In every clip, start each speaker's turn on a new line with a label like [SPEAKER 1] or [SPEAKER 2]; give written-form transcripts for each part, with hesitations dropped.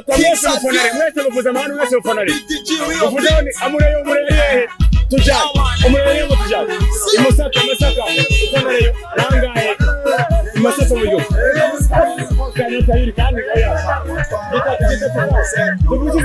[SPEAKER 1] mwese muvuze amahano mwese mufonare muvuze amureyo mureyo tuja umureyo ngo tuja imusaka ufonare rangaye imasasa mu gihugu kandi tayiri kandi oya tuvuze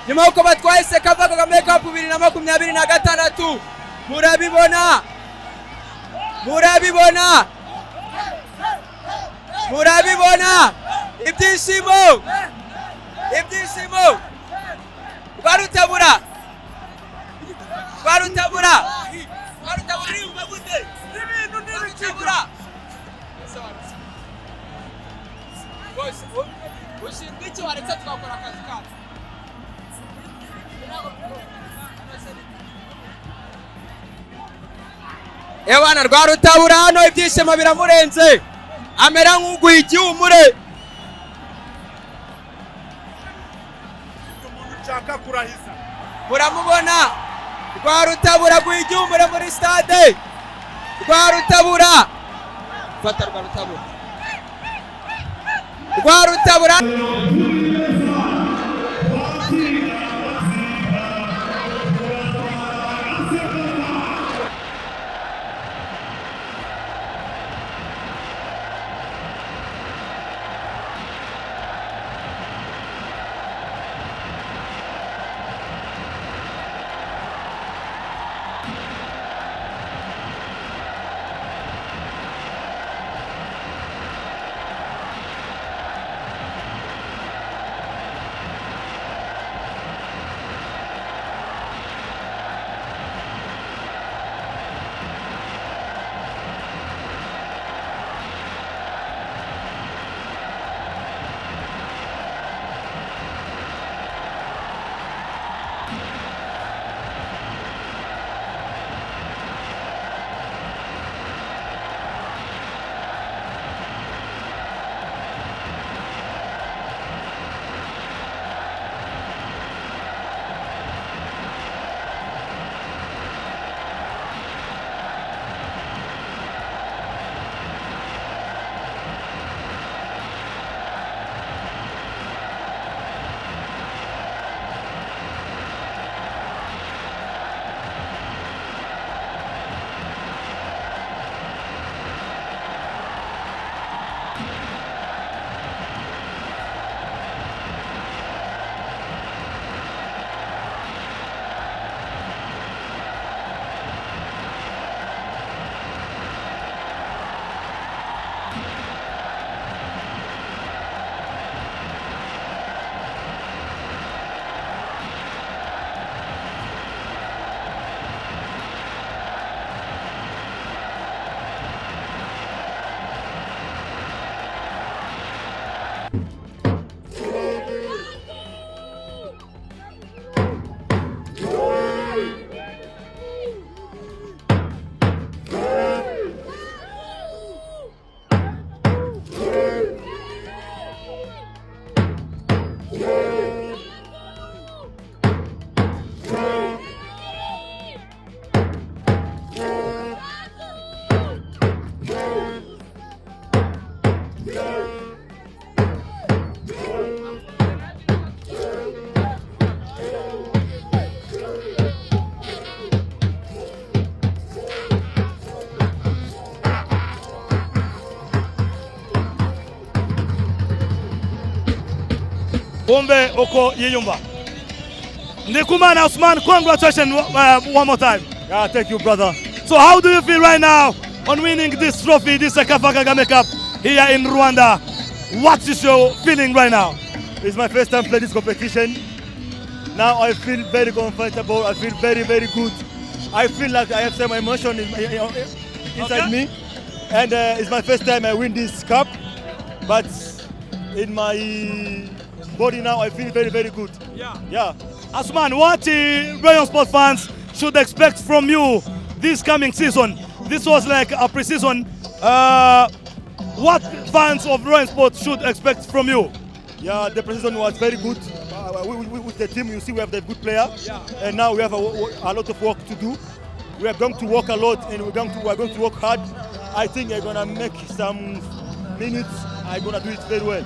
[SPEAKER 2] nyuma yuko batwaye sekava Kagame Cup 2026 murabibona ibyishimo rwarutabura rimba gute ibintu ntibitabura bose ushinzwe iki waretse twakora akazi kacu Ewana rwarutabura hano ibyishimo biramurenze amera nk'uguye igihumure
[SPEAKER 1] umuntu ushaka kurahiza
[SPEAKER 2] muramubona rwarutabura guye igihumure muri stade rwarutabura fata rwarutabura
[SPEAKER 3] Bombe Oko Yiyumba. Ndikumana Osman, congratulations one more time.
[SPEAKER 4] Yeah, thank you, brother.
[SPEAKER 3] So how do you feel right now on winning this trophy, this KAGAME Cup here in Rwanda? What is your feeling right now?
[SPEAKER 4] It's my first time playing this competition. Now I feel very comfortable. I feel very, very good. I feel like I have some emotion inside me, and it's my first time I win this cup. But in my body now, I feel very, very good. Yeah.
[SPEAKER 3] Asman, what Rayon Sport fans should expect from you this coming season? This was like a pre-season. What fans of Rayon Sport should expect from you?
[SPEAKER 4] Yeah, the pre-season was very good. With the team, you see we have the good player, and now we have a lot of work to do. We are going to work a lot, and we're going to work hard. I think I'm gonna make some minutes. I'm gonna do it very well.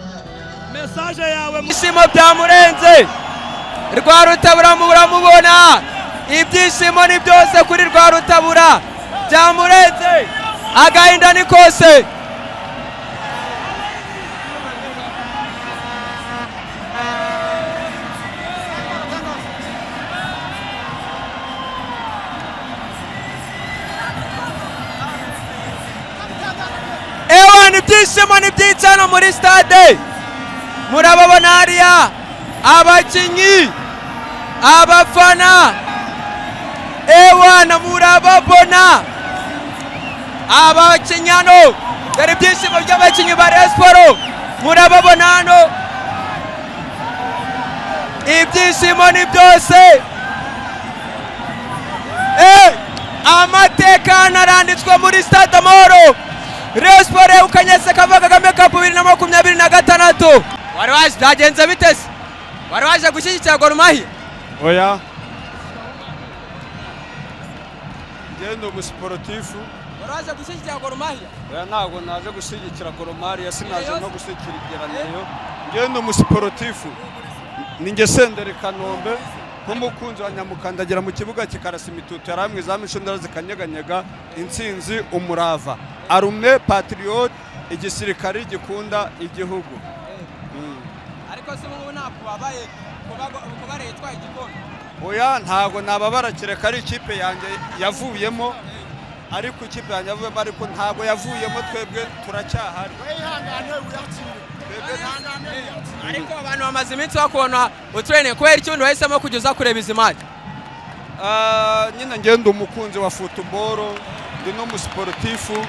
[SPEAKER 3] Message yawe
[SPEAKER 2] Ibyishimo byamurenze Rwarutabura muramubona ibyishimo ni byose kuri Rwarutabura byamurenze agahinda ni kose ibyishimo ni byinshi hano muri stade murababona hariya abakinyi abafana ewana murababona abakinyi hano dore ibyishimo by'abakinyi ba Rayon Sport murababona hano ibyishimo ni byose amateka naranditswe muri stade Amahoro Rayon Sport ukanyese kava Kagame Cup 2026 wari waje byagenze bitese wari waje gushyigikira Gor Mahia
[SPEAKER 5] oya ngendo umusportifu
[SPEAKER 2] wari waje gushyigikira Gor Mahia
[SPEAKER 5] oya ntabwo naje gushyigikira Gor Mahia sinaje no gushyigikira igeraniro ngendo umusportifu ninge Senderi Kanombe nk'umukunzi wa Nyamukandagira mu kibuga kikarasa imitutu yaramwe zamishondera zikanyeganyega intsinzi umurava arume patriote igisirikari gikunda igihugu
[SPEAKER 2] ariko se ubu ntabwo babaye kubare yitwaye igikombe
[SPEAKER 5] oya ntabwo nababara kireka ari ikipe yanjye yavuyemo ariko ikipe yanjye yavuyemo ariko ntabwo yavuyemo twebwe turacyahari
[SPEAKER 2] ariko abantu bamaze iminsi bakubona utrene kubera ikintu wahisemo kugeza kureba izi match
[SPEAKER 5] nyine ngendo umukunzi wa football ndi no mu sportifu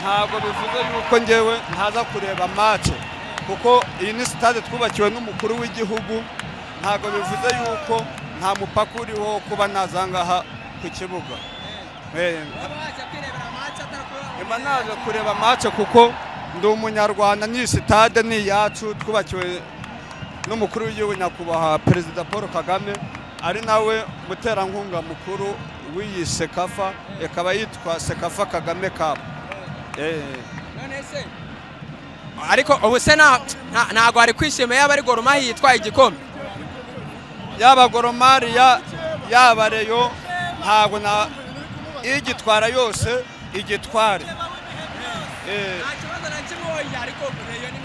[SPEAKER 5] ntabwo bivuze yuko ngewe ntaza kureba match kuko iyi ni stade twubakiwe n'umukuru w'igihugu ntabwo bivuze yuko nta mupaka uriho kuba nazangaha ku kibuga naje kureba match kuko ndi umunyarwanda ni stade ni yacu twubakiwe n'umukuru w'igihugu nyakubahwa Perezida Paul Kagame ari nawe muterankunga mukuru w'iyi Sekafa ikaba yitwa Sekafa Kagame Cup
[SPEAKER 2] none se ariko ubu se ntabwo ari kwishimira yaba ari Gor Mahia yitwaye igikombe
[SPEAKER 5] yaba Gor Mahia yaba Rayon ntabwo igitwara yose igitware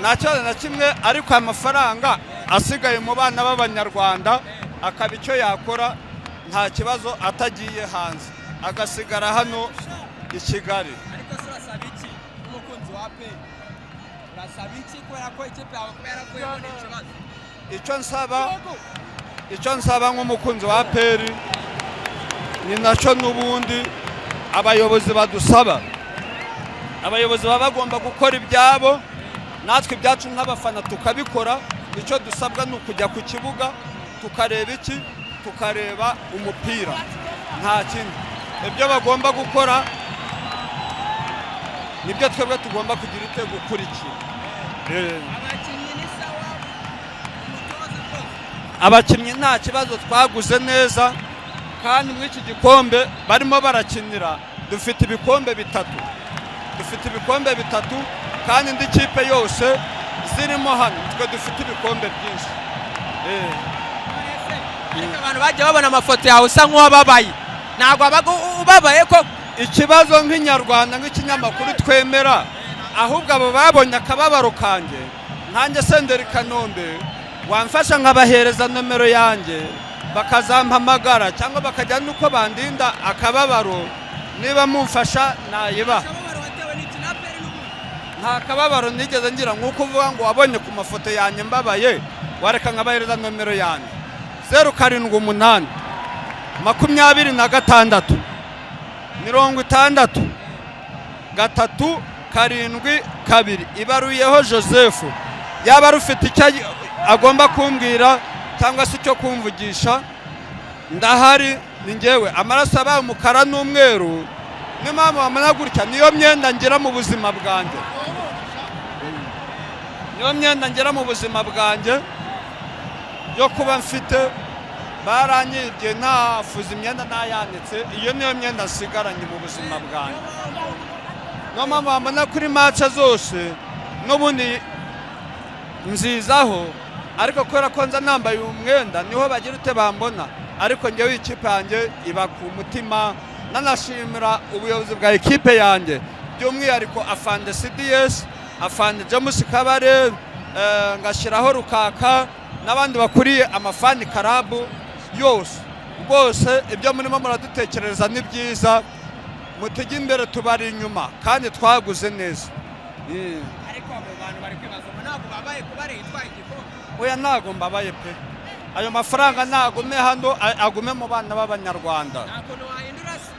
[SPEAKER 5] nta kibazo na kimwe ariko amafaranga asigaye mu bana b'abanyarwanda akaba icyo yakora nta kibazo atagiye hanze agasigara hano i Kigali
[SPEAKER 2] ariko se urasaba iki umukunzi wa pe urasaba iki kubera ko ikipe yawe kubera ko yabona ikibazo
[SPEAKER 5] icyo nsaba nk'umukunzi wa peri ni nacyo n'ubundi abayobozi badusaba abayobozi baba bagomba gukora ibyabo natwe ibyacu nk'abafana tukabikora icyo dusabwa ni ukujya ku kibuga tukareba iki tukareba umupira nta kindi ibyo bagomba gukora nibyo twebwe tugomba kugira itego gukurikira abakinnyi nta kibazo twaguze neza kandi muri iki gikombe barimo barakinira dufite ibikombe bitatu kandi indi kipe yose zirimo hano twe dufite ibikombe byinshi
[SPEAKER 2] abantu bajya babona amafoto yawe usa nk'uwababaye ntabwo wabaga ubabaye ko
[SPEAKER 5] ikibazo nk'inyarwanda nk'ikinyamakuru twemera ahubwo abo babonye akababaro kanjye nkanjye Senderi Kanombe wamfasha nkabahereza nomero yanjye bakazampamagara cyangwa bakajya nuko bandinda akababaro niba mumfasha nayibaha nta kababaro nigeze ngira nk'uko uvuga ngo wabonye ku mafoto yanjye mbabaye wareka nkabahereza nomero yanjye 078 26 60 3 7 2 ibaruyeho Joseph yaba rufite icyo agomba kumbwira cyangwa se icyo kumvugisha ndahari ni ngewe amaraso abaye umukara n'umweru ni mama wamana gutya niyo myenda ngira mu buzima bwanjye niyo myenda ngira mu buzima bwanjye yo kuba mfite baranyibye ntafuza imyenda nayanitse iyo niyo myenda nsigaranye mu buzima bwanjye no mama wamana kuri match zose n'ubundi nzizaho ariko kubera ko nza nambaye umwenda niho bagira ute bambona ariko ngewe ikipe yanjye iba ku mutima nanashimira ubuyobozi bwa ekipe yanjye by'umwihariko afande CDS afande James Kabare ngashyiraho Rukaka n'abandi bakuriye amafani karabu yose rwose ibyo murimo muradutekereza ni byiza mutege imbere tubari inyuma kandi twaguze neza
[SPEAKER 2] ariko abo bantu bari kwibaza ngo ntabwo babaye kubare yitwaye igikombe
[SPEAKER 5] oya ntago mbabaye pe ayo mafaranga nagume hano agume mu bana b'abanyarwanda
[SPEAKER 2] ntakuntu wahindura se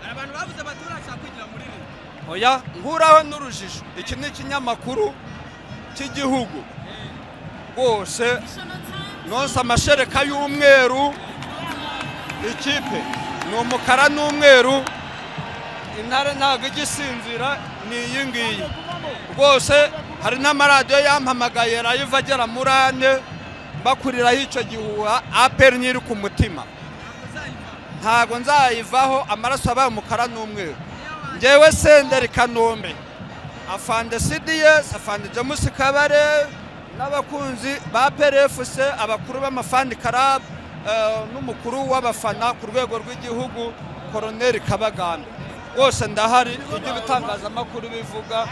[SPEAKER 2] hari abantu babuze baturashaka kwigira muri iri
[SPEAKER 5] oya nkuraho n'urujijo iki ni ikinyamakuru cy'igihugu rwose nonse amashereka y'umweru ikipe ni umukara n'umweru intare ntabwo igisinzira ni iyi ngiyi rwose hari n'amaradiyo yampamagaye live agera muri 4 bakuriraho icyo gihuha APR nyiri ku mutima ntago nzayivaho amaraso abaye umukara n'umweru ngewe Senderi Kanombe afande CDS afande James Kabare n'abakunzi ba PRFC abakuru b'amafani Club n'umukuru w'abafana ku rwego rw'igihugu Colonel Kabagambe rwose ndahari ibyo bitangazamakuru bivuga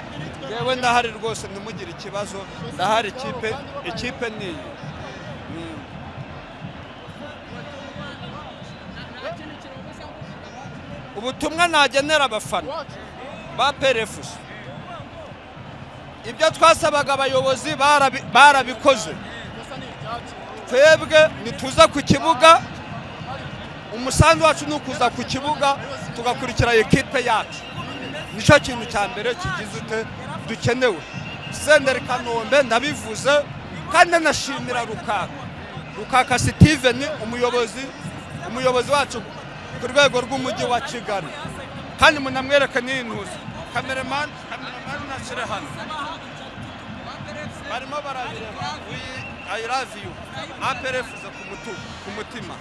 [SPEAKER 5] yewe ndahari rwose ntimugire ikibazo ndahari ikipe ni ubutumwa nagenera abafana ba PRFC ibyo twasabaga abayobozi barabikoze twebwe nituza ku kibuga umusanzu wacu nukuza ku kibuga tugakurikira ekipe yacu nicyo kintu cya mbere kigize ute dukenewe Senderi Kanombe ndabivuze kandi nashimira Rukaka Steven umuyobozi wacu ku rwego rw'umujyi wa Kigali kandi munamwereka n'intuzi cameraman nashyire hano barimo barabireba I love you APR ku mutima